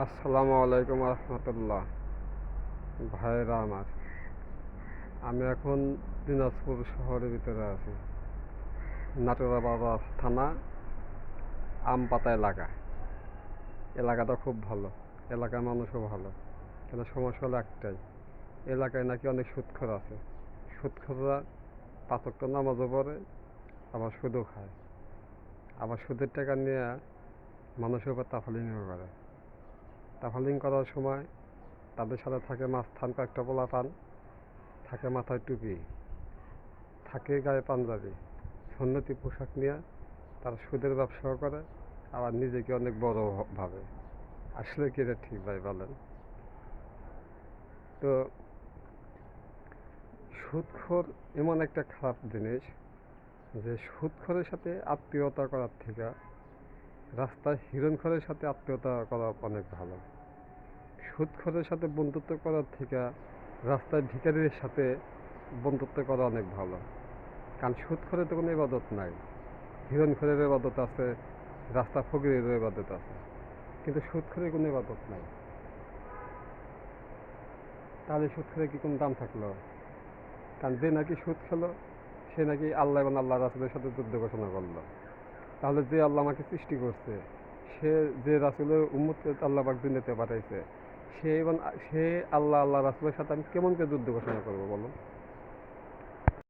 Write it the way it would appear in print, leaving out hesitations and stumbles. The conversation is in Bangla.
আসসালামু আলাইকুম রহমতুল্লাহ। ভাইরা আমার, আমি এখন দিনাজপুর শহরের ভিতরে আছি। নাটোরাপাড়া থানা, আমপাতা এলাকা। এলাকাটা খুব ভালো, এলাকার মানুষও ভালো। কিন্তু সমস্যা হলো একটাই, এলাকায় নাকি অনেক সুদখোর আছে। সুদখোররা 5 ওয়াক্ত নামাজও পড়ে, আবার সুদও খায়, আবার সুদের টাকা নিয়ে মানুষের উপর তাফালিংও করে। তাফালিং করার সময় তাদের সাথে থাকে মাঝখান কয়েকটা পোলাপান, থাকে মাথায় টুপি, থাকে গায়ে পাঞ্জাবি, সুন্নতি পোশাক নিয়ে তারা সুদের ব্যবসাও করে, আবার নিজেকে অনেক বড় ভাবে। আসলে কি এটা ঠিক ভাই বলেন? তো সুদখোর এমন একটা খারাপ জিনিস যে সুদখোরের সাথে আত্মীয়তা করার থেকে রাস্তায় হিরণখোরের সাথে আত্মীয়তা করা অনেক ভালো। সুদখোরের সাথে বন্ধুত্ব করার থেকে রাস্তায় ভিখারির সাথে বন্ধুত্ব করা অনেক ভালো। কারণ সুদখোরের তো কোনো ইবাদত নাই, হিরণখোরের ইবাদত আছে, রাস্তা ফকিরেরও ইবাদত আছে, কিন্তু সুদখোরের কোনো ইবাদত নাই। তাহলে সুদখোরের কি কোনো দাম থাকলো? কারণ যে নাকি সুদ খেলো সে নাকি আল্লাহ এবং আল্লাহ রাসুলের সাথে যুদ্ধ ঘোষণা করলো। তাহলে যে আল্লাহ আমাকে সৃষ্টি করছে, সে যে রাসুলের উম্মতকে আল্লাহ পাক দুনিয়াতে পাঠাইছে, সে এবং সে আল্লাহ রাসুলের সাথে আমি কেমন করে যুদ্ধ ঘোষণা করবো বলুন?